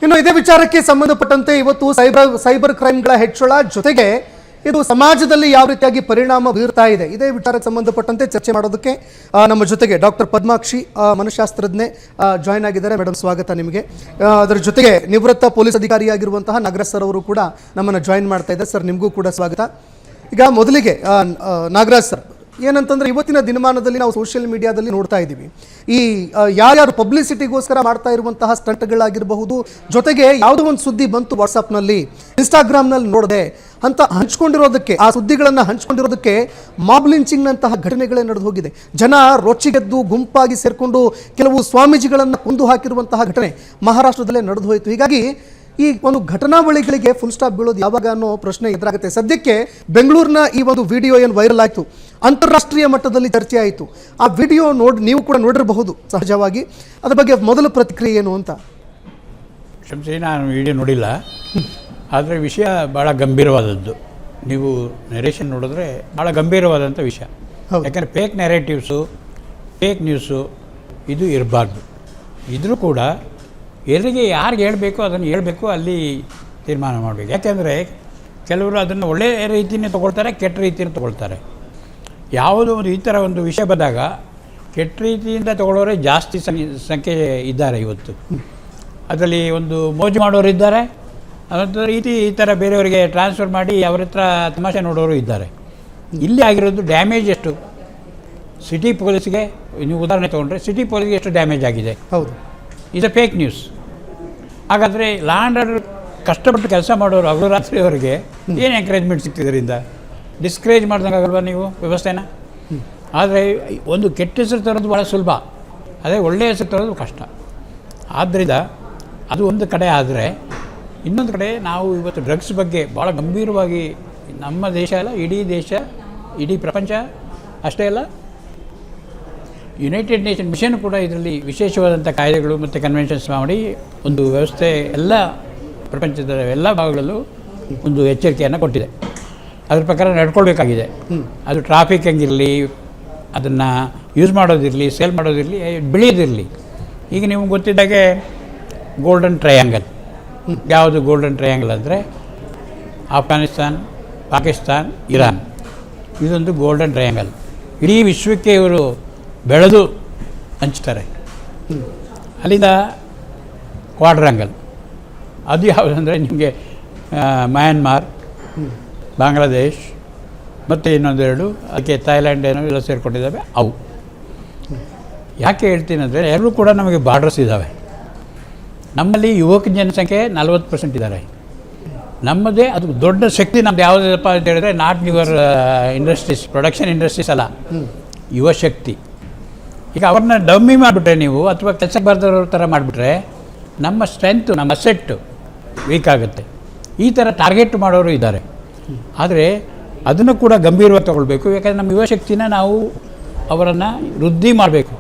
ಇನ್ನು ಇದೇ ವಿಚಾರಕ್ಕೆ ಸಂಬಂಧಪಟ್ಟಂತೆ ಇವತ್ತು ಸೈಬರ್ ಕ್ರೈಮ್ಗಳ ಹೆಚ್ಚಳ ಜೊತೆಗೆ ಇದು ಸಮಾಜದಲ್ಲಿ ಯಾವ ರೀತಿಯಾಗಿ ಪರಿಣಾಮ ಬೀರ್ತಾ ಇದೆ ಇದೇ ವಿಚಾರಕ್ಕೆ ಸಂಬಂಧಪಟ್ಟಂತೆ ಚರ್ಚೆ ಮಾಡೋದಕ್ಕೆ ನಮ್ಮ ಜೊತೆಗೆ ಡಾಕ್ಟರ್ ಪದ್ಮಾಕ್ಷಿ ಮನಃಶಾಸ್ತ್ರಜ್ಞೆ ಜಾಯಿನ್ ಆಗಿದ್ದಾರೆ. ಮೇಡಮ್ ಸ್ವಾಗತ ನಿಮಗೆ. ಅದರ ಜೊತೆಗೆ ನಿವೃತ್ತ ಪೊಲೀಸ್ ಅಧಿಕಾರಿಯಾಗಿರುವಂತಹ ನಾಗರಾಜ್ ಸರ್ ಅವರು ಕೂಡ ನಮ್ಮನ್ನು ಜಾಯಿನ್ ಮಾಡ್ತಾ ಇದ್ದಾರೆ. ಸರ್ ನಿಮಗೂ ಕೂಡ ಸ್ವಾಗತ. ಈಗ ಮೊದಲಿಗೆ ನಾಗರಾಜ್ ಸರ್, ಏನಂತಂದ್ರೆ ಇವತ್ತಿನ ದಿನಮಾನದಲ್ಲಿ ನಾವು ಸೋಷಿಯಲ್ ಮೀಡಿಯಾದಲ್ಲಿ ನೋಡ್ತಾ ಇದ್ದೀವಿ, ಈ ಯಾರ್ಯಾರು ಪಬ್ಲಿಸಿಟಿಗೋಸ್ಕರ ಮಾಡ್ತಾ ಇರುವಂತಹ ಸ್ಟಂಟ್ಗಳಾಗಿರಬಹುದು, ಜೊತೆಗೆ ಯಾವುದೋ ಒಂದು ಸುದ್ದಿ ಬಂತು ವಾಟ್ಸಪ್ನಲ್ಲಿ, ಇನ್ಸ್ಟಾಗ್ರಾಮ್ನಲ್ಲಿ ನೋಡಿದೆ ಅಂತ ಹಂಚ್ಕೊಂಡಿರೋದಕ್ಕೆ, ಆ ಸುದ್ದಿಗಳನ್ನು ಹಂಚ್ಕೊಂಡಿರೋದಕ್ಕೆ ಮಾಬ್ ಲಿಂಚಿಂಗ್ನಂತಹ ಘಟನೆಗಳೇ ನಡೆದು ಹೋಗಿದೆ. ಜನ ರೊಚ್ಚಿಗೆದ್ದು ಗುಂಪಾಗಿ ಸೇರಿಕೊಂಡು ಕೆಲವು ಸ್ವಾಮೀಜಿಗಳನ್ನು ಕೊಂದು ಹಾಕಿರುವಂತಹ ಘಟನೆ ಮಹಾರಾಷ್ಟ್ರದಲ್ಲೇ ನಡೆದು ಹೋಯಿತು. ಹೀಗಾಗಿ ಈ ಒಂದು ಘಟನಾವಳಿಗಳಿಗೆ ಫುಲ್ ಸ್ಟಾಪ್ ಬೀಳೋದು ಯಾವಾಗ ಅನ್ನೋ ಪ್ರಶ್ನೆ ಎದುರಾಗುತ್ತೆ. ಸದ್ಯಕ್ಕೆ ಬೆಂಗಳೂರಿನ ಈ ಒಂದು ವಿಡಿಯೋ ಏನು ವೈರಲ್ ಆಯಿತು, ಅಂತಾರಾಷ್ಟ್ರೀಯ ಮಟ್ಟದಲ್ಲಿ ಚರ್ಚೆ ಆಯಿತು. ಆ ವಿಡಿಯೋ ನೀವು ಕೂಡ ನೋಡಿರಬಹುದು ಸಹಜವಾಗಿ. ಅದ್ರ ಬಗ್ಗೆ ಮೊದಲ ಪ್ರತಿಕ್ರಿಯೆ ಏನು ಅಂತ? ಕ್ಷಮಿಸಿ, ನಾನು ವಿಡಿಯೋ ನೋಡಿಲ್ಲ, ಆದರೆ ವಿಷಯ ಭಾಳ ಗಂಭೀರವಾದದ್ದು. ನೀವು ನರೇಷನ್ ನೋಡಿದ್ರೆ ಭಾಳ ಗಂಭೀರವಾದಂಥ ವಿಷಯ. ಯಾಕಂದರೆ ಫೇಕ್ ನ್ಯಾರೇಟಿವ್ಸು, ಫೇಕ್ ನ್ಯೂಸು ಇದು ಇರಬಾರ್ದು. ಇದ್ರೂ ಕೂಡ ಯಾರಿಗೆ ಹೇಳಬೇಕು ಅದನ್ನು ಹೇಳಬೇಕು, ಅಲ್ಲಿ ತೀರ್ಮಾನ ಮಾಡಬೇಕು. ಯಾಕೆಂದರೆ ಕೆಲವರು ಅದನ್ನು ಒಳ್ಳೆಯ ರೀತಿಯೇ ತೊಗೊಳ್ತಾರೆ, ಕೆಟ್ಟ ರೀತಿಯನ್ನು ತೊಗೊಳ್ತಾರೆ. ಯಾವುದೋ ಒಂದು ಈ ಥರ ಒಂದು ವಿಷಯ ಬಂದಾಗ ಕೆಟ್ಟ ರೀತಿಯಿಂದ ತೊಗೊಳ್ಳೋರೇ ಜಾಸ್ತಿ ಸಂಖ್ಯೆ ಇದ್ದಾರೆ ಇವತ್ತು. ಅದರಲ್ಲಿ ಒಂದು ಮೋಜು ಮಾಡೋರು ಇದ್ದಾರೆ, ಅದೊಂದು ರೀತಿ ಈ ಥರ ಬೇರೆಯವರಿಗೆ ಟ್ರಾನ್ಸ್ಫರ್ ಮಾಡಿ ಅವ್ರ ಹತ್ರ ತಮಾಷೆ ನೋಡೋರು ಇದ್ದಾರೆ. ಇಲ್ಲಿ ಆಗಿರೋದು ಡ್ಯಾಮೇಜ್ ಎಷ್ಟು ಸಿಟಿ ಪೊಲೀಸ್ಗೆ, ನೀವು ಉದಾಹರಣೆ ತೊಗೊಂಡ್ರೆ ಸಿಟಿ ಪೊಲೀಸ್ಗೆ ಎಷ್ಟು ಡ್ಯಾಮೇಜ್ ಆಗಿದೆ. ಹೌದು, ಇದು ಫೇಕ್ ನ್ಯೂಸ್. ಹಾಗಾದರೆ ಲಾ ಆ್ಯಂಡ್ ಆರ್ಡರ್ ಕಷ್ಟಪಟ್ಟು ಕೆಲಸ ಮಾಡೋರು ಹಗಲು ರಾತ್ರಿ ಅವರಿಗೆ ಏನು ಎಂಕರೇಜ್ಮೆಂಟ್ ಸಿಗ್ತಿದ್ದರಿಂದ ಡಿಸ್ಕರೇಜ್ ಮಾಡ್ದಂಗಾಗಲ್ವ ನೀವು ವ್ಯವಸ್ಥೆನ? ಆದರೆ ಒಂದು ಕೆಟ್ಟ ಹೆಸರು ತರೋದು ಭಾಳ ಸುಲಭ, ಅದೇ ಒಳ್ಳೆಯ ಹೆಸರು ತರೋದು ಕಷ್ಟ. ಆದ್ದರಿಂದ ಅದು ಒಂದು ಕಡೆ. ಆದರೆ ಇನ್ನೊಂದು ಕಡೆ ನಾವು ಇವತ್ತು ಡ್ರಗ್ಸ್ ಬಗ್ಗೆ ಭಾಳ ಗಂಭೀರವಾಗಿ, ನಮ್ಮ ದೇಶ ಅಲ್ಲ, ಇಡೀ ದೇಶ, ಇಡೀ ಪ್ರಪಂಚ ಅಷ್ಟೇ ಅಲ್ಲ, ಯುನೈಟೆಡ್ ನೇಷನ್ ಮಿಷನ್ ಕೂಡ ಇದರಲ್ಲಿ ವಿಶೇಷವಾದಂಥ ಕಾಯ್ದೆಗಳು ಮತ್ತು ಕನ್ವೆನ್ಷನ್ಸ್ ಮಾಡಿ ಒಂದು ವ್ಯವಸ್ಥೆ ಎಲ್ಲ ಪ್ರಪಂಚದ ಎಲ್ಲ ಭಾಗಗಳಲ್ಲೂ ಒಂದು ಎಚ್ಚರಿಕೆಯನ್ನು ಕೊಟ್ಟಿದೆ. ಅದ್ರ ಪ್ರಕಾರ ನಡ್ಕೊಳ್ಬೇಕಾಗಿದೆ. ಅದು ಟ್ರಾಫಿಕಿಂಗ್ ಇರಲಿ, ಅದನ್ನು ಯೂಸ್ ಮಾಡೋದಿರಲಿ, ಸೇಲ್ ಮಾಡೋದಿರಲಿ, ಬೆಳೆಯೋದಿರಲಿ. ಈಗ ನಿಮ್ಗೆ ಗೊತ್ತಿದ್ದಾಗೆ ಗೋಲ್ಡನ್ ಟ್ರಯಾಂಗಲ್. ಯಾವುದು ಗೋಲ್ಡನ್ ಟ್ರಯಾಂಗಲ್ ಅಂದರೆ ಆಫ್ಘಾನಿಸ್ತಾನ್, ಪಾಕಿಸ್ತಾನ್, ಇರಾನ್. ಇದೊಂದು ಗೋಲ್ಡನ್ ಟ್ರಯಾಂಗಲ್. ಇಡೀ ವಿಶ್ವಕ್ಕೆ ಇವರು ಬೆಳೆದು ಹಂಚ್ತಾರೆ. ಅಲ್ಲಿಂದ ಕ್ವಾಡ್ರಂಗಲ್, ಅದು ಯಾವುದಂದರೆ ನಿಮಗೆ ಮಯನ್ಮಾರ್, ಬಾಂಗ್ಲಾದೇಶ್ ಮತ್ತು ಇನ್ನೊಂದೆರಡು, ಅದಕ್ಕೆ ಥೈಲ್ಯಾಂಡ್ ಏನೋ ಎಲ್ಲ ಸೇರಿಕೊಂಡಿದ್ದಾವೆ. ಅವು ಯಾಕೆ ಹೇಳ್ತೀನಿ ಅಂದರೆ ಎಲ್ಲರೂ ಕೂಡ ನಮಗೆ ಬಾರ್ಡರ್ಸ್ ಇದ್ದಾವೆ. ನಮ್ಮಲ್ಲಿ ಯುವಕ ಜನಸಂಖ್ಯೆ 40% ಇದ್ದಾರೆ. ನಮ್ಮದೇ ಅದು ದೊಡ್ಡ ಶಕ್ತಿ ನಮ್ದು ಯಾವುದಪ್ಪ ಅಂತ ಹೇಳಿದ್ರೆ, not your industries, production industries ಅಲ್ಲ, ಯುವ ಶಕ್ತಿ. ಈಗ ಅವ್ರನ್ನ ಡಮ್ಮಿ ಮಾಡಿಬಿಟ್ರೆ ನೀವು, ಅಥವಾ ಕೆಲಸಕ್ಕೆ ಬರ್ದವ್ರ ಥರ ಮಾಡಿಬಿಟ್ರೆ ನಮ್ಮ ಸ್ಟ್ರೆಂತು, ನಮ್ಮ ಅಸೆಟ್ಟು ವೀಕ್ ಆಗುತ್ತೆ. ಈ ಥರ ಟಾರ್ಗೆಟ್ ಮಾಡೋರು ಇದ್ದಾರೆ. ಆದರೆ ಅದನ್ನು ಕೂಡ ಗಂಭೀರವಾಗಿ ತೊಗೊಳ್ಬೇಕು. ಯಾಕಂದರೆ ನಮ್ಮ ಯುವಶಕ್ತಿನ ನಾವು ಅವರನ್ನು ವೃದ್ಧಿ ಮಾಡಬೇಕು,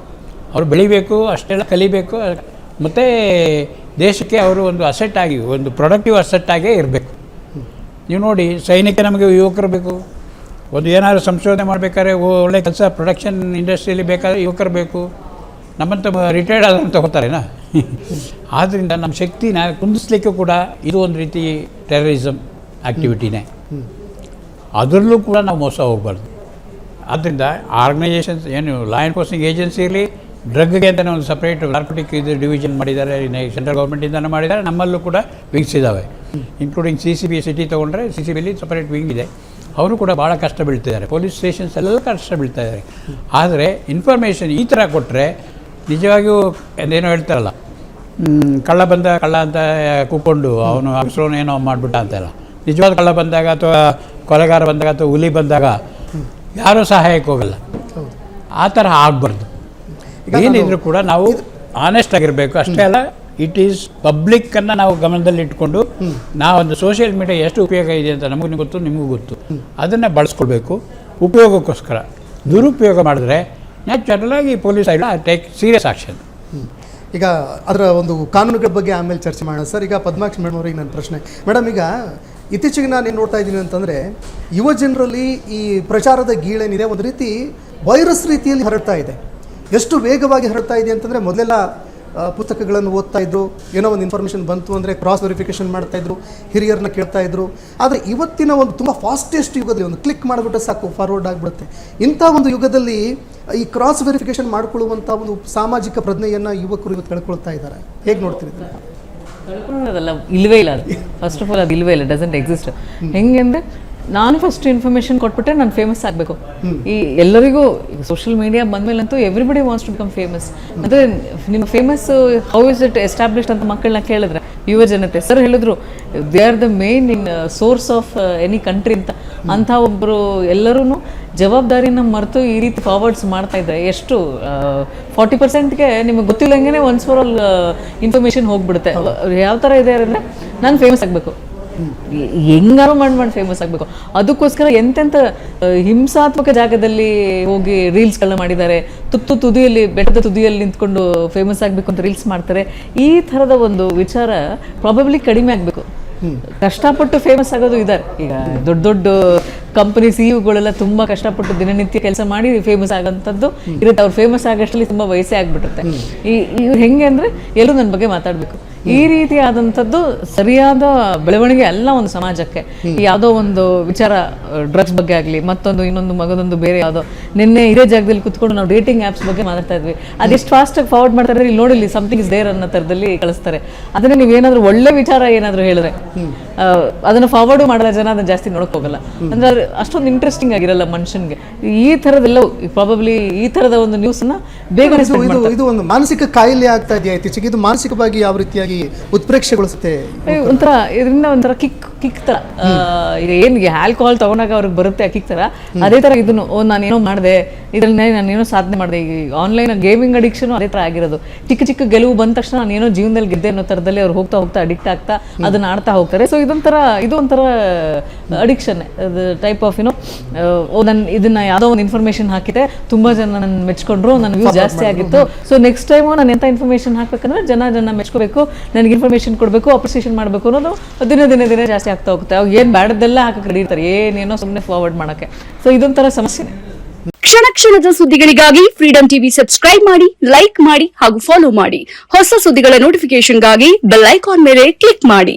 ಅವರು ಬೆಳಿಬೇಕು, ಅಷ್ಟೆಲ್ಲ ಕಲಿಬೇಕು, ಮತ್ತು ದೇಶಕ್ಕೆ ಅವರು ಒಂದು ಅಸೆಟ್ಟಾಗಿ, ಒಂದು ಪ್ರೊಡಕ್ಟಿವ್ ಅಸೆಟ್ಟಾಗೇ ಇರಬೇಕು. ನೀವು ನೋಡಿ, ಸೈನಿಕ ನಮಗೆ ಯುವಕರು ಬೇಕು. ಒಂದು ಏನಾದರೂ ಸಂಶೋಧನೆ ಮಾಡಬೇಕಾದ್ರೆ ಒಳ್ಳೆ ಕೆಲಸ ಪ್ರೊಡಕ್ಷನ್ ಇಂಡಸ್ಟ್ರಿಯಲ್ಲಿ ಬೇಕಾದ್ರೆ ಯುವಕರು ಬೇಕು. ನಮ್ಮಂತ ರಿಟೈರ್ಡ್ ಆದಂತ ಹೋಗ್ತಾರೇನಾ? ಆದ್ದರಿಂದ ನಮ್ಮ ಶಕ್ತಿನ ಕುಂದಿಸ್ಲಿಕ್ಕೂ ಕೂಡ ಇದು ಒಂದು ರೀತಿ ಟೆರರಿಸಮ್ ಆ್ಯಕ್ಟಿವಿಟಿನೇ. ಅದರಲ್ಲೂ ಕೂಡ ನಾವು ಮೋಸ ಹೋಗಬಾರ್ದು. ಆದ್ದರಿಂದ ಆರ್ಗನೈಸೇಷನ್ಸ್ ಏನು ಲಾ ಎನ್ಫೋರ್ಸಿಂಗ್ ಏಜೆನ್ಸಿ ಇರಲಿ, ಡ್ರಗ್ಗೆ ಅಂತಲೇ ಒಂದು ಸಪ್ರೇಟ್ ನಾರ್ಕೋಟಿಕ್ ಇದು ಡಿವಿಷನ್ ಮಾಡಿದ್ದಾರೆ, ಸೆಂಟ್ರಲ್ ಗೌರ್ಮೆಂಟಿಂದಲೂ ಮಾಡಿದ್ದಾರೆ. ನಮ್ಮಲ್ಲೂ ಕೂಡ ವಿಂಗ್ಸ್ ಇದ್ದಾವೆ, ಇನ್ಕ್ಲೂಡಿಂಗ್ CCB ಸಿಟಿ ತೊಗೊಂಡ್ರೆ CCBಯಲ್ಲಿ ಸಪ್ರೇಟ್ ವಿಂಗ್ ಇದೆ. ಅವರು ಕೂಡ ಭಾಳ ಕಷ್ಟ ಬೀಳ್ತಿದ್ದಾರೆ. ಪೊಲೀಸ್ ಸ್ಟೇಷನ್ಸ್ ಎಲ್ಲ ಕಷ್ಟ ಬೀಳ್ತಾಯಿದ್ದಾರೆ. ಆದರೆ ಇನ್ಫಾರ್ಮೇಷನ್ ಈ ಥರ ಕೊಟ್ಟರೆ ನಿಜವಾಗಿಯೂ ಅದೇನೋ ಹೇಳ್ತಾರಲ್ಲ, ಕಳ್ಳ ಬಂದ ಕಳ್ಳ ಅಂತ ಕೂತ್ಕೊಂಡು ಅವನು ಅಗಸ್ರೋನು ಏನೋ ಮಾಡಿಬಿಟ್ಟ ಅಂತೆಲ್ಲ. ನಿಜವಾದ ಕಳ್ಳ ಬಂದಾಗ ಅಥವಾ ಕೊಲೆಗಾರ ಬಂದಾಗ ಅಥವಾ ಹುಲಿ ಬಂದಾಗ ಯಾರೂ ಸಹಾಯಕ್ಕೆ ಹೋಗಲ್ಲ. ಆ ಥರ ಆಗಬಾರ್ದು. ಏನಿದ್ರು ಕೂಡ ನಾವು ಆನೆಸ್ಟ್ ಆಗಿರಬೇಕು. ಅಷ್ಟೇ ಅಲ್ಲ, ಇಟ್ ಈಸ್ ಪಬ್ಲಿಕ್ಕನ್ನು ನಾವು ಗಮನದಲ್ಲಿ ಇಟ್ಕೊಂಡು ನಾವೊಂದು ಸೋಷಿಯಲ್ ಮೀಡಿಯಾ ಎಷ್ಟು ಉಪಯೋಗ ಇದೆ ಅಂತ ನಮಗೂ ಗೊತ್ತು, ನಿಮಗೂ ಗೊತ್ತು. ಅದನ್ನು ಬಳಸ್ಕೊಳ್ಬೇಕು ಉಪಯೋಗಕ್ಕೋಸ್ಕರ. ದುರುಪಯೋಗ ಮಾಡಿದ್ರೆ ನ್ಯಾಚುರಲಾಗಿ ಪೊಲೀಸ್ ಟೇಕ್ ಸೀರಿಯಸ್ ಆ್ಯಕ್ಷನ್. ಈಗ ಅದರ ಒಂದು ಕಾನೂನುಗಳ ಬಗ್ಗೆ ಆಮೇಲೆ ಚರ್ಚೆ ಮಾಡೋಣ ಸರ್. ಈಗ ಪದ್ಮಾಕ್ಷಿ ಮೇಡಮ್ ಅವ್ರಿಗೆ ನನ್ನ ಪ್ರಶ್ನೆ. ಮೇಡಮ್, ಈಗ ಇತ್ತೀಚೆಗೆ ನಾನು ಏನು ನೋಡ್ತಾ ಇದ್ದೀನಿ ಅಂತಂದರೆ, ಯುವ ಜನರಲ್ಲಿ ಈ ಪ್ರಚಾರದ ಗೀಳೇನಿದೆ ಒಂದು ರೀತಿ ವೈರಸ್ ರೀತಿಯಲ್ಲಿ ಹರಡ್ತಾ ಇದೆ. ಎಷ್ಟು ವೇಗವಾಗಿ ಹರಡ್ತಾ ಇದೆ ಅಂತಂದರೆ, ಮೊದಲೆಲ್ಲ ಪುಸ್ತಕಗಳನ್ನು ಓದ್ತಾ ಇದ್ರು, ಏನೋ ಒಂದು ಇನ್ಫಾರ್ಮೇಷನ್ ಬಂತು ಅಂದರೆ ಕ್ರಾಸ್ ವೆರಿಫಿಕೇಷನ್ ಮಾಡ್ತಾ ಇದ್ರು, ಹಿರಿಯರನ್ನ ಕೇಳ್ತಾ ಇದ್ರು. ಆದರೆ ಇವತ್ತಿನ ಒಂದು ತುಂಬ ಫಾಸ್ಟೆಸ್ಟ್ ಯುಗದಲ್ಲಿ ಒಂದು ಕ್ಲಿಕ್ ಮಾಡಿಬಿಟ್ರೆ ಸಾಕು, ಫಾರ್ವರ್ಡ್ ಆಗಿಬಿಡುತ್ತೆ. ಇಂಥ ಒಂದು ಯುಗದಲ್ಲಿ ಈ ಕ್ರಾಸ್ ವೆರಿಫಿಕೇಷನ್ ಮಾಡ್ಕೊಳ್ಳುವಂಥ ಒಂದು ಸಾಮಾಜಿಕ ಪ್ರಜ್ಞೆಯನ್ನು ಯುವಕರು ಇವತ್ತು ಕಳ್ಕೊಳ್ತಾ ಇದ್ದಾರೆ. ಹೇಗೆ ನೋಡ್ತೀರಿ? ಕಳ್ಕೊಳ್ಳೋದಲ್ಲ, ಇಲ್ವೇ ಇಲ್ಲ ಅದು. ಫಸ್ಟ್ ಆಫ್ ಆಲ್ ಅದು ಇಲ್ವೇ ಇಲ್ಲ, ಡಸಂಟ್ ಎಕ್ಸಿಸ್ಟ್. ಹೆಂಗೆ ಅಂದರೆ ನಾನು ಫಸ್ಟ್ ಇನ್ಫಾರ್ಮೇಷನ್ ಕೊಟ್ಬಿಟ್ರೆ ನಾನು ಫೇಮಸ್ ಆಗಬೇಕು. ಈ ಎಲ್ಲರಿಗೂ ಸೋಷಿಯಲ್ ಮೀಡಿಯಾ ಬಂದಮೇಲಂತೂ everybody wants to become famous. ಅಂದರೆ ನಿಮ್ಮ famous how is it established ಅಂತ ಮಕ್ಕಳನ್ನ ಕೇಳಿದ್ರೆ ಯುವ ಜನತೆ ಸರ್ ಹೇಳಿದ್ರು, they are the main in source of any country ಅಂತ. ಅಂಥ ಒಬ್ಬರು ಎಲ್ಲರೂ ಜವಾಬ್ದಾರಿನ ಮರೆತು ಈ ರೀತಿ ಫಾರ್ವರ್ಡ್ಸ್ ಮಾಡ್ತಾ ಇದ್ದಾರೆ. ಎಷ್ಟು 40%ಗೆ ನಿಮಗೆ ಗೊತ್ತಿಲ್ಲಂಗೆ ಒನ್ಸ್ ಫಾರ್ ಆಲ್ ಇನ್ಫಾರ್ಮೇಷನ್ ಹೋಗ್ಬಿಡುತ್ತೆ. ಯಾವ ಥರ ಇದೆ ಅಂದರೆ ನಾನು ಫೇಮಸ್ ಆಗಬೇಕು, ಹೆಂಗಾರು ಮಾಡಿ ಫೇಮಸ್ ಆಗಬೇಕು. ಅದಕ್ಕೋಸ್ಕರ ಎಂತೆಂಥ ಹಿಂಸಾತ್ಮಕ ಜಾಗದಲ್ಲಿ ಹೋಗಿ ರೀಲ್ಸ್ಗಳನ್ನ ಮಾಡಿದ್ದಾರೆ. ತುದಿಯಲ್ಲಿ ಬೆಟ್ಟದ ತುದಿಯಲ್ಲಿ ನಿಂತ್ಕೊಂಡು ಫೇಮಸ್ ಆಗಬೇಕು ಅಂತ ರೀಲ್ಸ್ ಮಾಡ್ತಾರೆ. ಈ ಥರದ ಒಂದು ವಿಚಾರ ಪ್ರಾಬಬ್ಲಿ ಕಡಿಮೆ ಆಗಬೇಕು. ಕಷ್ಟಪಟ್ಟು ಫೇಮಸ್ ಆಗೋದು ಇದ್ದಾರೆ. ಈಗ ದೊಡ್ಡ ದೊಡ್ಡ ಕಂಪನಿ ಸಿಇಒಗಳೆಲ್ಲ ತುಂಬ ಕಷ್ಟಪಟ್ಟು ದಿನನಿತ್ಯ ಕೆಲಸ ಮಾಡಿ ಫೇಮಸ್ ಆಗೋಂಥದ್ದು ಇರುತ್ತೆ. ಅವ್ರು ಫೇಮಸ್ ಆಗೋಷ್ಟರಲ್ಲಿ ತುಂಬ ವಯಸ್ಸೇ ಆಗಿಬಿಡುತ್ತೆ. ಇವ್ರು ಹೆಂಗೆ ಅಂದರೆ ಎಲ್ಲರೂ ನನ್ನ ಬಗ್ಗೆ ಮಾತಾಡಬೇಕು. ಈ ರೀತಿಯಾದಂಥದ್ದು ಸರಿಯಾದ ಬೆಳವಣಿಗೆ ಅಲ್ಲ ಒಂದು ಸಮಾಜಕ್ಕೆ. ಯಾವುದೋ ಒಂದು ವಿಚಾರ, ಡ್ರಗ್ಸ್ ಬಗ್ಗೆ ಆಗಲಿ, ಮತ್ತೊಂದು ಇನ್ನೊಂದು ಮಗದೊಂದು ಬೇರೆ ಯಾವುದೋ, ನಿನ್ನೆ ಇದೇ ಜಾಗದಲ್ಲಿ ಕುತ್ಕೊಂಡು ನಾವು ಡೇಟಿಂಗ್ ಆ್ಯಪ್ಸ್ ಬಗ್ಗೆ ಮಾತಾಡ್ತಾ ಇದ್ವಿ. ಅದೆಷ್ಟು ಫಾಸ್ಟಾಗಿ ಫಾರ್ವರ್ಡ್ ಮಾಡ್ತಾರೆ, ಇಲ್ಲಿ ನೋಡಿಲ್ಲಿ ಸಮಥಿಂಗ್ ಇಸ್ ದೇರ್ ಅನ್ನೋ ಥರದಲ್ಲಿ ಕಳಿಸ್ತಾರೆ. ಅದನ್ನೇ ನೀವೇನಾದರೂ ಒಳ್ಳೆ ವಿಚಾರ ಏನಾದರೂ ಹೇಳಿದ್ರೆ ಅದನ್ನು ಫಾರ್ವರ್ಡು ಮಾಡಲ್ಲ ಜನ, ಅದನ್ನು ಜಾಸ್ತಿ ನೋಡೋಕೆ ಹೋಗಲ್ಲ. ಅಂದರೆ ಅದು ಅಷ್ಟೊಂದು ಇಂಟ್ರೆಸ್ಟಿಂಗ್ ಆಗಿರಲ್ಲ ಮನುಷ್ಯನಿಗೆ. ಈ ಥರದ್ದೆಲ್ಲ ಪ್ರಾಬಬ್ಲಿ ಈ ಥರದ ಒಂದು ನ್ಯೂಸನ್ನು ಬೇಗ ಇದು ಒಂದು ಮಾನಸಿಕ ಕಾಯಿಲೆ ಆಗ್ತಾ ಇದೆಯಾ ಇತ್ತೀಚೆಗೆ? ಇದು ಮಾನಸಿಕವಾಗಿ ಯಾವ ರೀತಿಯಾಗಿ ಉತ್ಪ್ರೇಕ್ಷೆಗೊಳಿಸುತ್ತೆ? ಒಂಥರ ಇದರಿಂದ ಒಂಥರ ಕಿಕ್ ಥರ. ಈಗ ಏನು ಆಲ್ಕೋಹಾಲ್ ತಗೊಂಡಾಗ ಅವ್ರಿಗೆ ಬರುತ್ತೆ ಆ ಕಿಕ್ ಥರ, ಅದೇ ಥರ ಇದನ್ನು ನಾನೇನೋ ಮಾಡಿದೆ, ಇದರಲ್ಲಿ ನಾನೇನೋ ಸಾಧನೆ ಮಾಡಿದೆ. ಈ ಆನ್ಲೈನ್ ಗೇಮಿಂಗ್ ಅಡಿಕ್ಷನ್ ಅದೇ ಥರ ಆಗಿರೋದು. ಚಿಕ್ಕ ಚಿಕ್ಕ ಗೆಲುವು ಬಂದ ತಕ್ಷಣ ನಾನೇನೋ ಜೀವನದಲ್ಲಿ ಗೆದ್ದೆ ಅನ್ನೋ ಥರದಲ್ಲಿ ಅವ್ರು ಹೋಗ್ತಾ ಅಡಿಕ್ಟ್ ಆಗ್ತಾ ಅದನ್ನ ಆಡ್ತಾ ಹೋಗ್ತಾರೆ. ಸೊ ಇದು ಒಂಥರ ಅಡಿಕ್ಷನ್ ಟೈಪ್ ಆಫ್ ನಾನು ಇದನ್ನ ಯಾವುದೋ ಒಂದು ಇನ್ಫಾರ್ಮೇಷನ್ ಹಾಕಿದೆ, ತುಂಬಾ ಜನ ನನ್ನ ಮೆಚ್ಕೊಂಡ್ರು, ನನ್ನ ವ್ಯೂಸ್ ಜಾಸ್ತಿ ಆಗಿತ್ತು. ಸೊ ನೆಕ್ಸ್ಟ್ ಟೈಮು ನಾನು ಎಂಥ ಇನ್ಫಾರ್ಮೇಷನ್ ಹಾಕ್ಬೇಕಂದ್ರೆ ಜನ ಮೆಚ್ಕೋಬೇಕು, ನನಗೆ ಇನ್ಫಾರ್ಮೇಷನ್ ಕೊಡಬೇಕು, ಅಪ್ರಿಸಿಯೇಷನ್ ಮಾಡಬೇಕು ಅನ್ನೋದು ದಿನ ಜಾಸ್ತಿ ಆಗ್ತಾ ಹೋಗುತ್ತೆ. ಅವಾಗ ಏನು ಬ್ಯಾಡದೆಲ್ಲ ಹಾಕಕ್ಕೆ ರೆಡಿ ಇರ್ತಾರೆ, ಏನೇನೋ ಸುಮ್ಮನೆ ಫಾರ್ವರ್ಡ್ ಮಾಡೋಕ್ಕೆ. ಸೊ ಇದೊಂಥರ ಸಮಸ್ಯೆನೇ. ಕ್ಷಣದ ಸುದ್ದಿಗಳಿಗಾಗಿ ಫ್ರೀಡಂ ಟಿವಿ ಸಬ್ಸ್ಕ್ರೈಬ್ ಮಾಡಿ, ಲೈಕ್ ಮಾಡಿ ಹಾಗೂ ಫಾಲೋ ಮಾಡಿ. ಹೊಸ ಸುದ್ದಿಗಳ ನೋಟಿಫಿಕೇಶನ್ಗಾಗಿ ಬೆಲ್ ಐಕಾನ್ ಮೇಲೆ ಕ್ಲಿಕ್ ಮಾಡಿ.